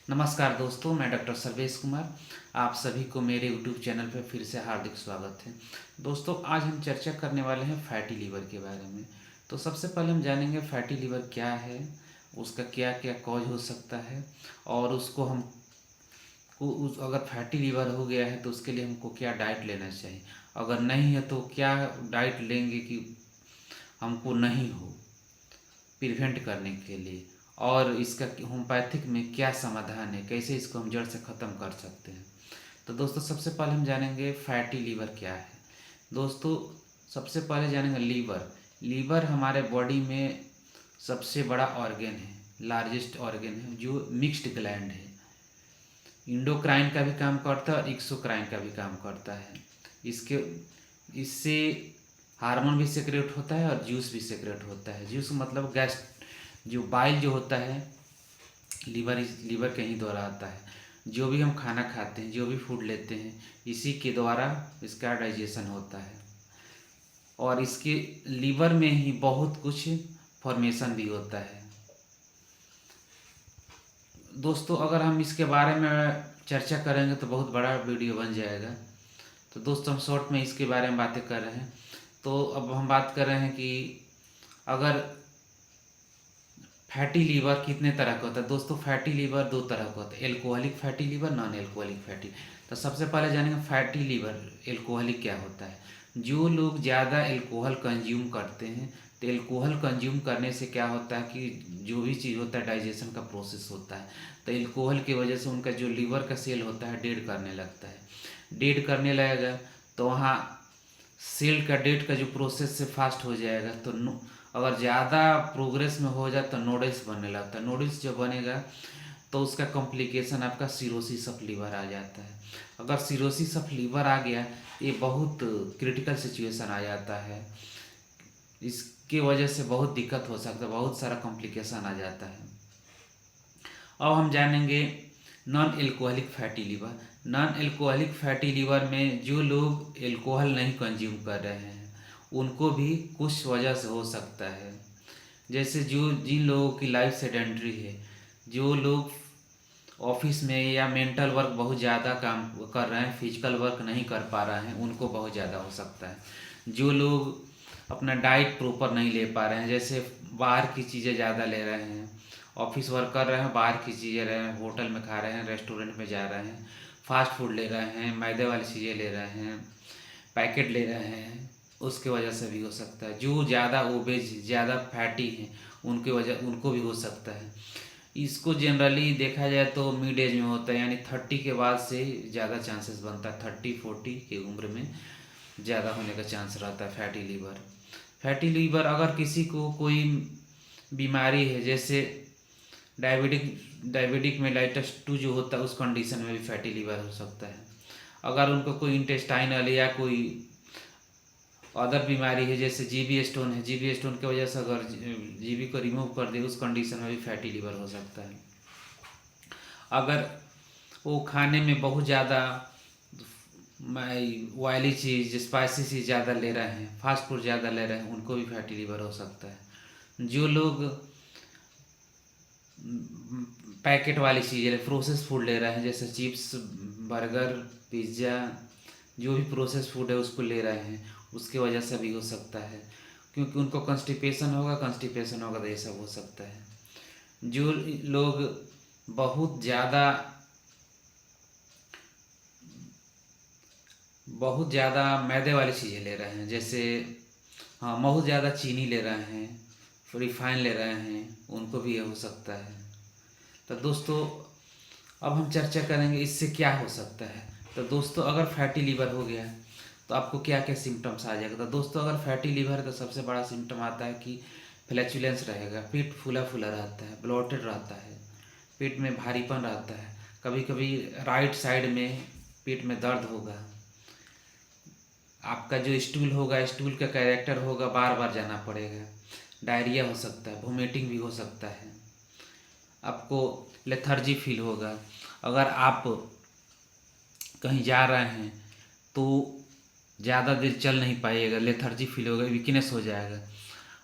नमस्कार दोस्तों, मैं डॉक्टर सर्वेश कुमार। आप सभी को मेरे यूट्यूब चैनल पर फिर से हार्दिक स्वागत है। दोस्तों, आज हम चर्चा करने वाले हैं फैटी लीवर के बारे में। तो सबसे पहले हम जानेंगे फैटी लीवर क्या है, उसका क्या क्या कॉज हो सकता है, और उसको हम अगर फैटी लीवर हो गया है तो उसके लिए हमको क्या डाइट लेना चाहिए, अगर नहीं है तो क्या डाइट लेंगे कि हमको नहीं हो, प्रिवेंट करने के लिए, और इसका होम्योपैथिक में क्या समाधान है, कैसे इसको हम जड़ से ख़त्म कर सकते हैं। तो दोस्तों, सबसे पहले हम जानेंगे फैटी लीवर क्या है। दोस्तों, सबसे पहले जानेंगे लीवर। लीवर हमारे बॉडी में सबसे बड़ा ऑर्गन है, लार्जेस्ट ऑर्गन है, जो मिक्स्ड ग्लैंड है। इंडोक्राइन का भी काम करता है और एक्सोक्राइन का भी काम करता है। इसके इससे हार्मोन भी सेक्रेट होता है और जूस भी सेक्रेट होता है। जूस मतलब गैस, जो बाइल जो होता है, लीवर के ही द्वारा आता है। जो भी हम खाना खाते हैं, जो भी फूड लेते हैं, इसी के द्वारा इसका डाइजेशन होता है। और इसके लीवर में ही बहुत कुछ फॉर्मेशन भी होता है। दोस्तों, अगर हम इसके बारे में चर्चा करेंगे तो बहुत बड़ा वीडियो बन जाएगा। तो दोस्तों, हम शॉर्ट में इसके बारे में बातें कर रहे हैं। तो अब हम बात कर रहे हैं कि अगर फैटी लीवर कितने तरह का होता है। दोस्तों, फैटी लीवर दो तरह का होता है, alcoholic fatty liver, non alcoholic fatty. तो सबसे पहले जानेंगे फैटी लीवर एल्कोहलिक क्या होता है। जो लोग ज़्यादा एल्कोहल कंज्यूम करते हैं, तो एल्कोहल कंज्यूम करने से क्या होता है कि जो भी चीज़ होता है डाइजेशन का प्रोसेस होता है, तो एल्कोहल की वजह से उनका जो लीवर का सेल होता है डेड करने लगता है। डेड करने लगेगा तो वहाँ सेल का डेट का जो प्रोसेस से फास्ट हो जाएगा। तो अगर ज़्यादा प्रोग्रेस में हो जाए तो नोडल्स बनने लगता है। नोडल्स जब बनेगा तो उसका कॉम्प्लिकेशन आपका सिरोसिस ऑफ लीवर आ जाता है। अगर सिरोसिस ऑफ लीवर आ गया, ये बहुत क्रिटिकल सिचुएशन आ जाता है। इसके वजह से बहुत दिक्कत हो सकता है, बहुत सारा कॉम्प्लिकेशन आ जाता है। अब हम जानेंगे non alcoholic fatty liver. Non alcoholic fatty liver में जो लोग एल्कोहल नहीं कंज्यूम कर रहे हैं, उनको भी कुछ वजह से हो सकता है। जैसे जिन लोगों की लाइफ सेडेंट्री है, जो लोग ऑफिस में या मेंटल वर्क बहुत ज़्यादा काम कर रहे हैं, फिजिकल वर्क नहीं कर पा रहे हैं, उनको बहुत ज़्यादा हो सकता है। जो लोग अपना डाइट प्रॉपर नहीं ले पा रहे हैं, जैसे बाहर की चीज़ें ज़्यादा ले रहे हैं, ऑफिस वर्क कर रहे हैं, बाहर की चीज़ें ले रहे हैं, होटल में खा रहे हैं, रेस्टोरेंट में जा रहे हैं, फास्ट फूड ले रहे हैं, मैदे वाली चीज़ें ले रहे हैं, पैकेट ले रहे हैं, उसके वजह से भी हो सकता है। जो ज़्यादा ओबेज, ज़्यादा फैटी हैं, उनको भी हो सकता है। इसको जनरली देखा जाए तो मिड एज में होता है, यानी 30 के बाद से ज़्यादा चांसेस बनता है। 30-40 की उम्र में ज़्यादा होने का चांस रहता है फैटी लीवर। फैटी लीवर अगर किसी को कोई बीमारी है, जैसे डायबिटिक मेलाइटस 2 जो होता है, उस कंडीशन में भी फैटी लीवर हो सकता है। अगर उनको कोई इंटेस्टाइनल या कोई अदर बीमारी है, जैसे जीबी स्टोन है, जीबी स्टोन की वजह से अगर जीबी को रिमूव कर दे, उस कंडीशन में भी फैटी लीवर हो सकता है। अगर वो खाने में बहुत ज़्यादा ऑयली चीज़, स्पाइसी चीज़ ज़्यादा ले रहे हैं, फास्ट फूड ज़्यादा ले रहे हैं, उनको भी फैटी लीवर हो सकता है। जो लोग पैकेट वाली चीज़ें, प्रोसेस फूड ले रहे हैं, जैसे चिप्स, बर्गर, पिज़्ज़ा, जो भी प्रोसेस फूड है उसको ले रहे हैं, उसकी वजह से भी हो सकता है। क्योंकि उनको कंस्टिपेशन होगा तो ये सब हो सकता है। जो लोग बहुत ज़्यादा मैदे वाली चीज़ें ले रहे हैं, जैसे हाँ, बहुत ज़्यादा चीनी ले रहे हैं, रिफाइन ले रहे हैं, उनको भी ये हो सकता है। तो दोस्तों, अब हम चर्चा करेंगे इससे क्या हो सकता है। तो दोस्तों, अगर फैटी लीवर हो गया तो आपको क्या क्या सिम्टम्स आ जाएगा। तो दोस्तों, अगर फैटी लीवर है तो सबसे बड़ा सिम्टम आता है कि फ्लैचुलेंस रहेगा, पेट फूला फूला रहता है, ब्लोटेड रहता है, पेट में भारीपन रहता है, कभी कभी राइट साइड में पेट में दर्द होगा, आपका जो स्टूल होगा, स्टूल का कैरेक्टर होगा, बार बार जाना पड़ेगा, डायरिया हो सकता है, वोमिटिंग भी हो सकता है, आपको लेथर्जी फील होगा। अगर आप कहीं जा रहे हैं तो ज़्यादा देर चल नहीं पाइएगा, लेथर्जी फील होगा, वीकनेस हो जाएगा,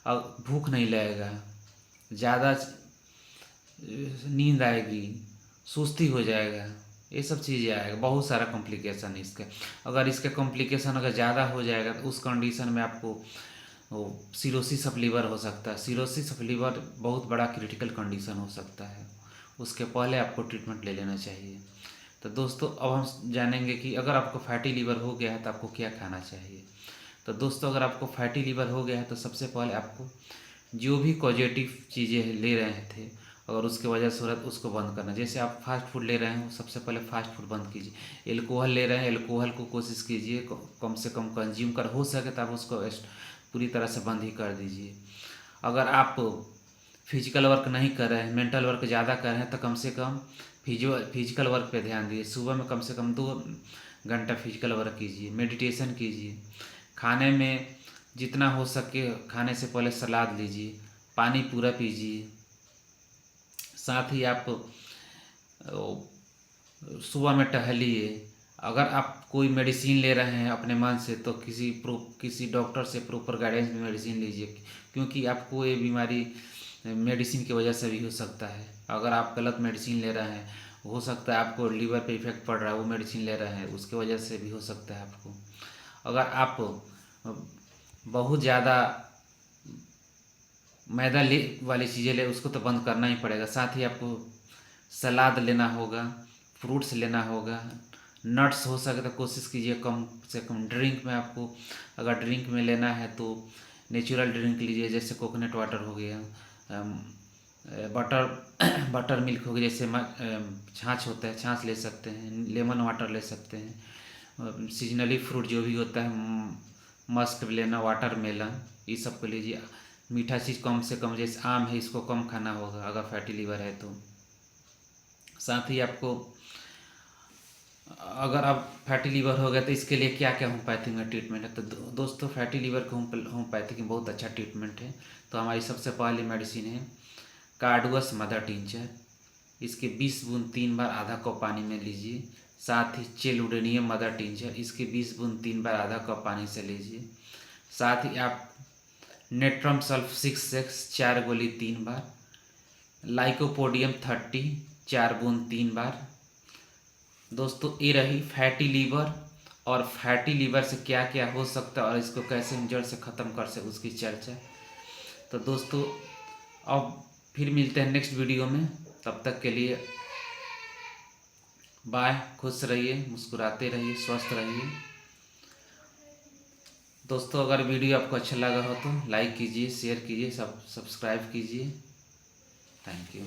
और भूख नहीं लगेगा, ज़्यादा नींद आएगी, सुस्ती हो जाएगा, ये सब चीज़ें आएगा, बहुत सारा कॉम्प्लिकेशन है इसके। अगर इसके कॉम्प्लिकेशन अगर ज़्यादा हो जाएगा तो उस कंडीशन में आपको वो सिरोसिस ऑफ लीवर हो सकता है। सिरोसिस ऑफ लीवर बहुत बड़ा क्रिटिकल कंडीशन हो सकता है, उसके पहले आपको ट्रीटमेंट ले लेना चाहिए। तो दोस्तों अब हम जानेंगे कि अगर आपको फैटी लीवर हो गया है तो आपको क्या खाना चाहिए। तो दोस्तों अगर आपको फैटी लीवर हो गया है तो सबसे पहले आपको जो भी पॉजिटिव चीज़ें ले रहे थे और उसके वजह से हो रहा है उसको बंद करना। जैसे आप फास्ट फूड ले रहे हैं सबसे पहले फास्ट फूड बंद कीजिए। एल्कोहल ले रहे हैं, एल्कोहल को कोशिश कीजिए कम से कम कंज्यूम कर, हो सके तो आप उसको पूरी तरह से बंद ही कर दीजिए। अगर आप फिजिकल वर्क नहीं कर रहे हैं, मेंटल वर्क ज़्यादा कर रहे हैं तो कम से कम फिजिकल वर्क पे ध्यान दीजिए। सुबह में कम से कम 2 घंटा फिजिकल वर्क कीजिए, मेडिटेशन कीजिए। खाने में जितना हो सके खाने से पहले सलाद लीजिए, पानी पूरा पीजिए। साथ ही आप सुबह में टहलिए। अगर आप कोई मेडिसिन ले रहे हैं अपने मन से तो किसी डॉक्टर से प्रॉपर गाइडेंस में मेडिसिन लीजिए, क्योंकि आपको ये बीमारी मेडिसिन की वजह से भी हो सकता है। अगर आप गलत मेडिसिन ले रहे हैं, हो सकता है आपको लीवर पे इफेक्ट पड़ रहा है, वो मेडिसिन ले रहे हैं उसके वजह से भी हो सकता है आपको। अगर आप बहुत ज़्यादा मैदा ले वाली चीज़ें ले उसको तो बंद करना ही पड़ेगा। साथ ही आपको सलाद लेना होगा, फ्रूट्स लेना होगा, नट्स हो सके तो कोशिश कीजिए कम से कम। ड्रिंक में आपको अगर ड्रिंक में लेना है तो नेचुरल ड्रिंक लीजिए, जैसे कोकोनट वाटर हो गया, बटर बटर मिल्क हो गया, जैसे छाछ होता है छाछ ले सकते हैं, लेमन वाटर ले सकते हैं। सीजनली फ्रूट जो भी होता है मस्क लेना, वाटर मेलन, ये सब को लीजिए। मीठा चीज़ कम से कम, जैसे आम है इसको कम खाना होगा अगर फैटी लीवर है तो। साथ ही आपको अगर आप फैटी लीवर हो गया तो इसके लिए क्या क्या होम्योपैथिक में ट्रीटमेंट है। तो दोस्तों फैटी लीवर का होम्योपैथिक में बहुत अच्छा ट्रीटमेंट है। तो हमारी सबसे पहली मेडिसिन है कार्डुअस मदर टिंचर। इसके 20 बूंद 3 बार आधा कप पानी में लीजिए। साथ ही चेलुडेनियम मदर टिंचर, इसके 20 बूंद 3 बार आधा कप पानी से लीजिए। साथ ही आप नेट्रम सल्फ 6 4 गोली 3 बार, लाइकोपोडियम 30 4 बूंद 3 बार। दोस्तों ये रही फैटी लीवर, और फैटी लीवर से क्या क्या हो सकता है और इसको कैसे हम जड़ से ख़त्म कर सकते उसकी चर्चा। तो दोस्तों अब फिर मिलते हैं नेक्स्ट वीडियो में, तब तक के लिए बाय। खुश रहिए, मुस्कुराते रहिए, स्वस्थ रहिए। दोस्तों अगर वीडियो आपको अच्छा लगा हो तो लाइक कीजिए, शेयर कीजिए, सब्सक्राइब कीजिए। Thank you.